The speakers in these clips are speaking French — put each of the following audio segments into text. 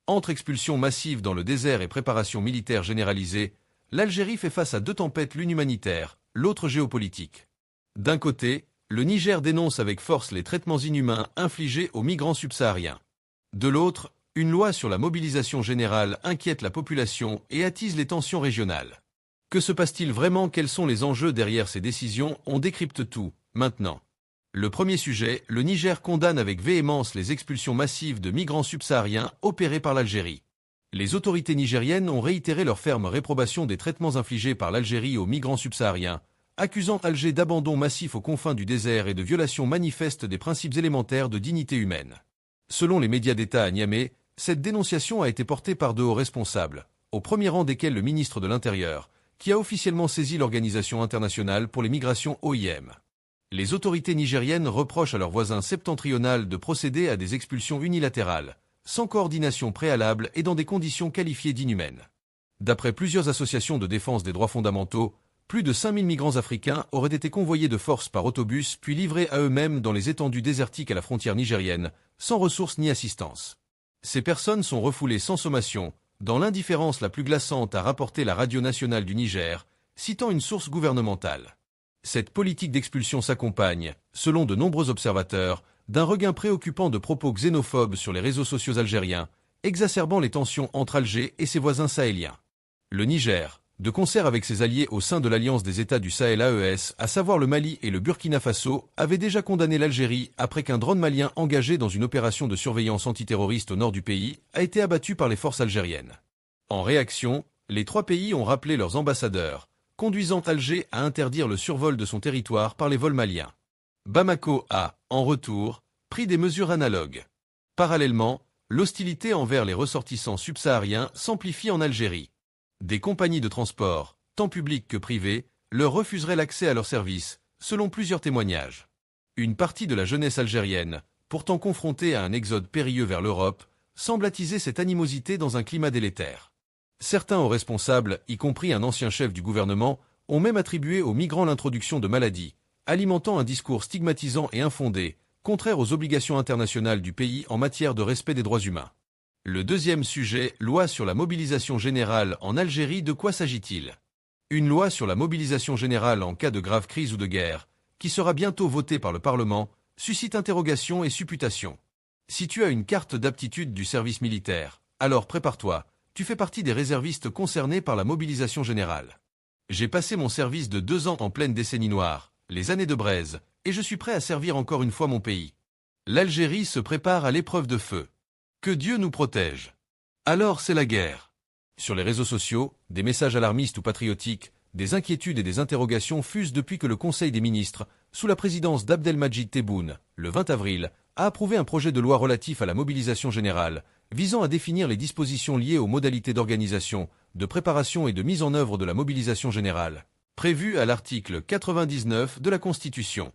Entre expulsions massives dans le désert et préparation militaire généralisée, l'Algérie fait face à deux tempêtes, l'une humanitaire, l'autre géopolitique. D'un côté, le Niger dénonce avec force les traitements inhumains infligés aux migrants subsahariens. De l'autre, une loi sur la mobilisation générale inquiète la population et attise les tensions régionales. Que se passe-t-il vraiment? Quels sont les enjeux derrière ces décisions? On décrypte tout, maintenant. Le premier sujet, le Niger condamne avec véhémence les expulsions massives de migrants subsahariens opérées par l'Algérie. Les autorités nigériennes ont réitéré leur ferme réprobation des traitements infligés par l'Algérie aux migrants subsahariens, accusant Alger d'abandon massif aux confins du désert et de violation manifeste des principes élémentaires de dignité humaine. Selon les médias d'État à Niamey, cette dénonciation a été portée par de hauts responsables, au premier rang desquels le ministre de l'Intérieur, qui a officiellement saisi l'Organisation internationale pour les migrations OIM. Les autorités nigériennes reprochent à leurs voisins septentrionales de procéder à des expulsions unilatérales, sans coordination préalable et dans des conditions qualifiées d'inhumaines. D'après plusieurs associations de défense des droits fondamentaux, plus de 5000 migrants africains auraient été convoyés de force par autobus puis livrés à eux-mêmes dans les étendues désertiques à la frontière nigérienne, sans ressources ni assistance. Ces personnes sont refoulées sans sommation, dans l'indifférence la plus glaçante, a rapporté la radio nationale du Niger, citant une source gouvernementale. Cette politique d'expulsion s'accompagne, selon de nombreux observateurs, d'un regain préoccupant de propos xénophobes sur les réseaux sociaux algériens, exacerbant les tensions entre Alger et ses voisins sahéliens. Le Niger, de concert avec ses alliés au sein de l'Alliance des États du Sahel AES, à savoir le Mali et le Burkina Faso, avait déjà condamné l'Algérie après qu'un drone malien engagé dans une opération de surveillance antiterroriste au nord du pays a été abattu par les forces algériennes. En réaction, les trois pays ont rappelé leurs ambassadeurs, conduisant Alger à interdire le survol de son territoire par les vols maliens. Bamako a, en retour, pris des mesures analogues. Parallèlement, l'hostilité envers les ressortissants subsahariens s'amplifie en Algérie. Des compagnies de transport, tant publiques que privées, leur refuseraient l'accès à leurs services, selon plusieurs témoignages. Une partie de la jeunesse algérienne, pourtant confrontée à un exode périlleux vers l'Europe, semble attiser cette animosité dans un climat délétère. Certains hauts responsables, y compris un ancien chef du gouvernement, ont même attribué aux migrants l'introduction de maladies, alimentant un discours stigmatisant et infondé, contraire aux obligations internationales du pays en matière de respect des droits humains. Le deuxième sujet, loi sur la mobilisation générale en Algérie. De quoi s'agit-il? Une loi sur la mobilisation générale en cas de grave crise ou de guerre, qui sera bientôt votée par le Parlement, suscite interrogations et supputations. Si tu as une carte d'aptitude du service militaire, alors prépare-toi, tu fais partie des réservistes concernés par la mobilisation générale. J'ai passé mon service de 2 ans en pleine décennie noire, les années de braise, et je suis prêt à servir encore une fois mon pays. L'Algérie se prépare à l'épreuve de feu. Que Dieu nous protège. Alors c'est la guerre. Sur les réseaux sociaux, des messages alarmistes ou patriotiques, des inquiétudes et des interrogations fusent depuis que le Conseil des ministres, sous la présidence d'Abdelmadjid Tebboune, le 20 avril, a approuvé un projet de loi relatif à la mobilisation générale, visant à définir les dispositions liées aux modalités d'organisation, de préparation et de mise en œuvre de la mobilisation générale, prévues à l'article 99 de la Constitution.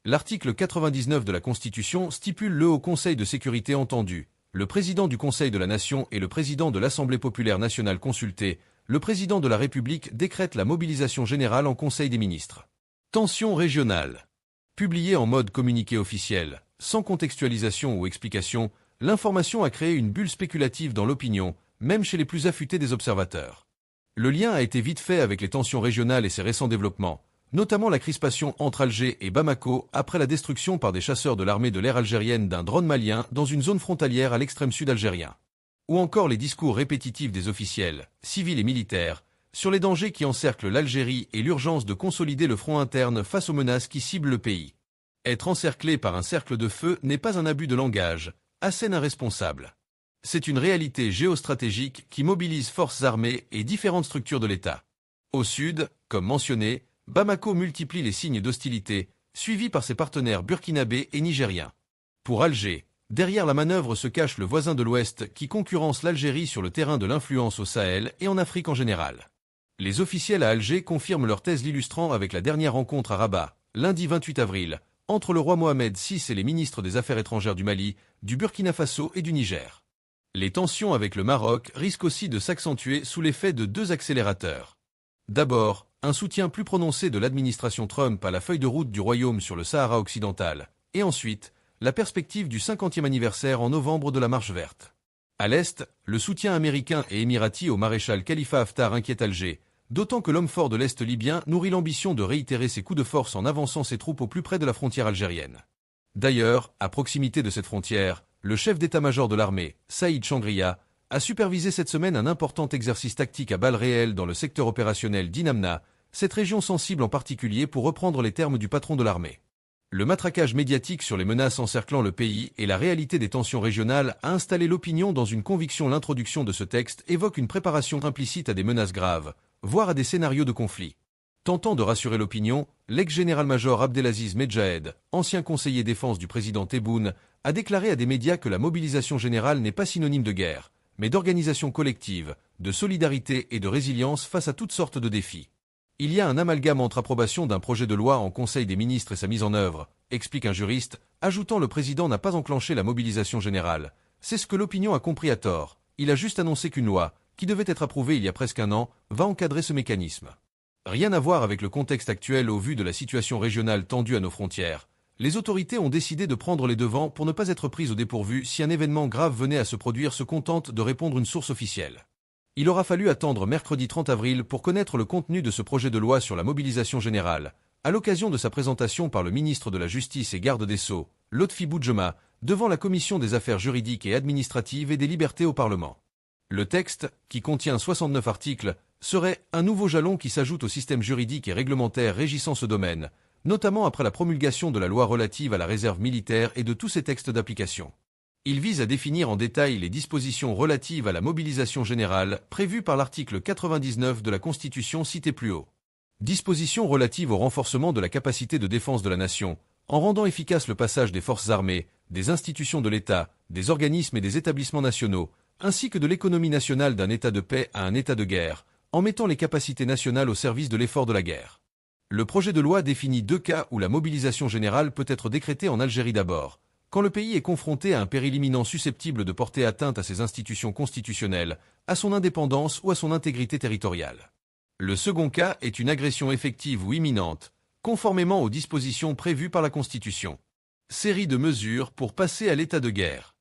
L'article 99 de la Constitution stipule le Haut Conseil de sécurité entendu, le président du Conseil de la Nation et le président de l'Assemblée populaire nationale consultés, le président de la République décrète la mobilisation générale en Conseil des ministres. Tension régionale. Publiée en mode communiqué officiel, sans contextualisation ou explication, l'information a créé une bulle spéculative dans l'opinion, même chez les plus affûtés des observateurs. Le lien a été vite fait avec les tensions régionales et ses récents développements, notamment la crispation entre Alger et Bamako après la destruction par des chasseurs de l'armée de l'air algérienne d'un drone malien dans une zone frontalière à l'extrême sud algérien. Ou encore les discours répétitifs des officiels, civils et militaires, sur les dangers qui encerclent l'Algérie et l'urgence de consolider le front interne face aux menaces qui ciblent le pays. Être encerclé par un cercle de feu n'est pas un abus de langage, assène un responsable. C'est une réalité géostratégique qui mobilise forces armées et différentes structures de l'État. Au sud, comme mentionné, Bamako multiplie les signes d'hostilité, suivis par ses partenaires burkinabés et nigériens. Pour Alger, derrière la manœuvre se cache le voisin de l'Ouest qui concurrence l'Algérie sur le terrain de l'influence au Sahel et en Afrique en général. Les officiels à Alger confirment leur thèse l'illustrant avec la dernière rencontre à Rabat, lundi 28 avril, entre le roi Mohamed VI et les ministres des Affaires étrangères du Mali, du Burkina Faso et du Niger. Les tensions avec le Maroc risquent aussi de s'accentuer sous l'effet de 2 accélérateurs. D'abord, un soutien plus prononcé de l'administration Trump à la feuille de route du Royaume sur le Sahara occidental, et ensuite, la perspective du 50e anniversaire en novembre de la Marche verte. À l'est, le soutien américain et émirati au maréchal Khalifa Haftar inquiète Alger, d'autant que l'homme fort de l'Est libyen nourrit l'ambition de réitérer ses coups de force en avançant ses troupes au plus près de la frontière algérienne. D'ailleurs, à proximité de cette frontière, le chef d'état-major de l'armée, Saïd Changria, a supervisé cette semaine un important exercice tactique à balles réelles dans le secteur opérationnel d'Inamna, cette région sensible en particulier pour reprendre les termes du patron de l'armée. Le matraquage médiatique sur les menaces encerclant le pays et la réalité des tensions régionales a installé l'opinion dans une conviction. L'introduction de ce texte évoque une préparation implicite à des menaces graves, voire à des scénarios de conflit. Tentant de rassurer l'opinion, l'ex-général-major Abdelaziz Medjahed, ancien conseiller défense du président Tebboune, a déclaré à des médias que la mobilisation générale n'est pas synonyme de guerre, mais d'organisation collective, de solidarité et de résilience face à toutes sortes de défis. Il y a un amalgame entre approbation d'un projet de loi en Conseil des ministres et sa mise en œuvre, explique un juriste, ajoutant le président n'a pas enclenché la mobilisation générale. C'est ce que l'opinion a compris à tort. Il a juste annoncé qu'une loi, qui devait être approuvée il y a presque un an, va encadrer ce mécanisme. Rien à voir avec le contexte actuel au vu de la situation régionale tendue à nos frontières. Les autorités ont décidé de prendre les devants pour ne pas être prises au dépourvu si un événement grave venait à se produire, se contente de répondre une source officielle. Il aura fallu attendre mercredi 30 avril pour connaître le contenu de ce projet de loi sur la mobilisation générale, à l'occasion de sa présentation par le ministre de la Justice et garde des Sceaux, Lotfi Boudjema, devant la Commission des affaires juridiques et administratives et des libertés au Parlement. Le texte, qui contient 69 articles, serait un nouveau jalon qui s'ajoute au système juridique et réglementaire régissant ce domaine, notamment après la promulgation de la loi relative à la réserve militaire et de tous ses textes d'application. Il vise à définir en détail les dispositions relatives à la mobilisation générale prévues par l'article 99 de la Constitution cité plus haut. Dispositions relatives au renforcement de la capacité de défense de la nation, en rendant efficace le passage des forces armées, des institutions de l'État, des organismes et des établissements nationaux, ainsi que de l'économie nationale d'un état de paix à un état de guerre, en mettant les capacités nationales au service de l'effort de la guerre. Le projet de loi définit 2 cas où la mobilisation générale peut être décrétée en Algérie d'abord, quand le pays est confronté à un péril imminent susceptible de porter atteinte à ses institutions constitutionnelles, à son indépendance ou à son intégrité territoriale. Le second cas est une agression effective ou imminente, conformément aux dispositions prévues par la Constitution. Série de mesures pour passer à l'état de guerre.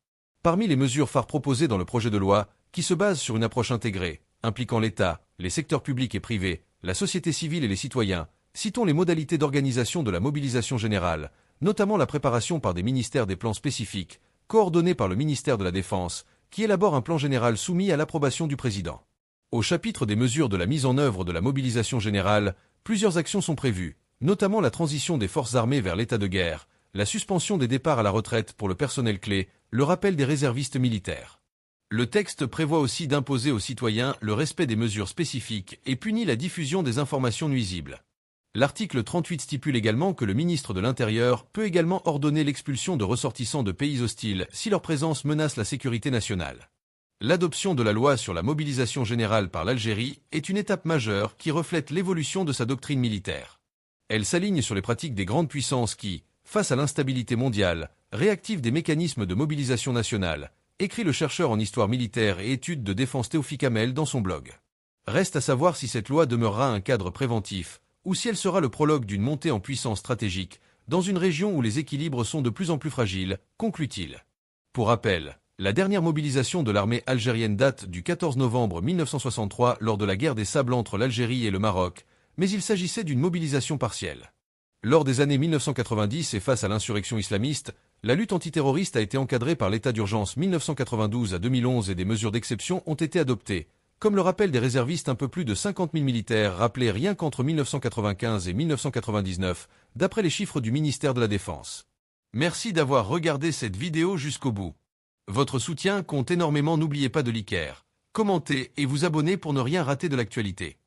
Parmi les mesures phares proposées dans le projet de loi, qui se base sur une approche intégrée, impliquant l'État, les secteurs publics et privés, la société civile et les citoyens, citons les modalités d'organisation de la mobilisation générale, notamment la préparation par des ministères des plans spécifiques, coordonnés par le ministère de la Défense, qui élabore un plan général soumis à l'approbation du président. Au chapitre des mesures de la mise en œuvre de la mobilisation générale, plusieurs actions sont prévues, notamment la transition des forces armées vers l'état de guerre, la suspension des départs à la retraite pour le personnel clé, le rappel des réservistes militaires. Le texte prévoit aussi d'imposer aux citoyens le respect des mesures spécifiques et punit la diffusion des informations nuisibles. L'article 38 stipule également que le ministre de l'Intérieur peut également ordonner l'expulsion de ressortissants de pays hostiles si leur présence menace la sécurité nationale. L'adoption de la loi sur la mobilisation générale par l'Algérie est une étape majeure qui reflète l'évolution de sa doctrine militaire. Elle s'aligne sur les pratiques des grandes puissances qui, face à l'instabilité mondiale, réactivent des mécanismes de mobilisation nationale, écrit le chercheur en histoire militaire et études de défense Théophile Hamel dans son blog. Reste à savoir si cette loi demeurera un cadre préventif, ou si elle sera le prologue d'une montée en puissance stratégique, dans une région où les équilibres sont de plus en plus fragiles, conclut-il. Pour rappel, la dernière mobilisation de l'armée algérienne date du 14 novembre 1963 lors de la guerre des Sables entre l'Algérie et le Maroc, mais il s'agissait d'une mobilisation partielle. Lors des années 1990 et face à l'insurrection islamiste, la lutte antiterroriste a été encadrée par l'état d'urgence 1992 à 2011 et des mesures d'exception ont été adoptées, comme le rappel des réservistes. Un peu plus de 50 000 militaires rappelés rien qu'entre 1995 et 1999, d'après les chiffres du ministère de la Défense. Merci d'avoir regardé cette vidéo jusqu'au bout. Votre soutien compte énormément, n'oubliez pas de liker, commenter et vous abonner pour ne rien rater de l'actualité.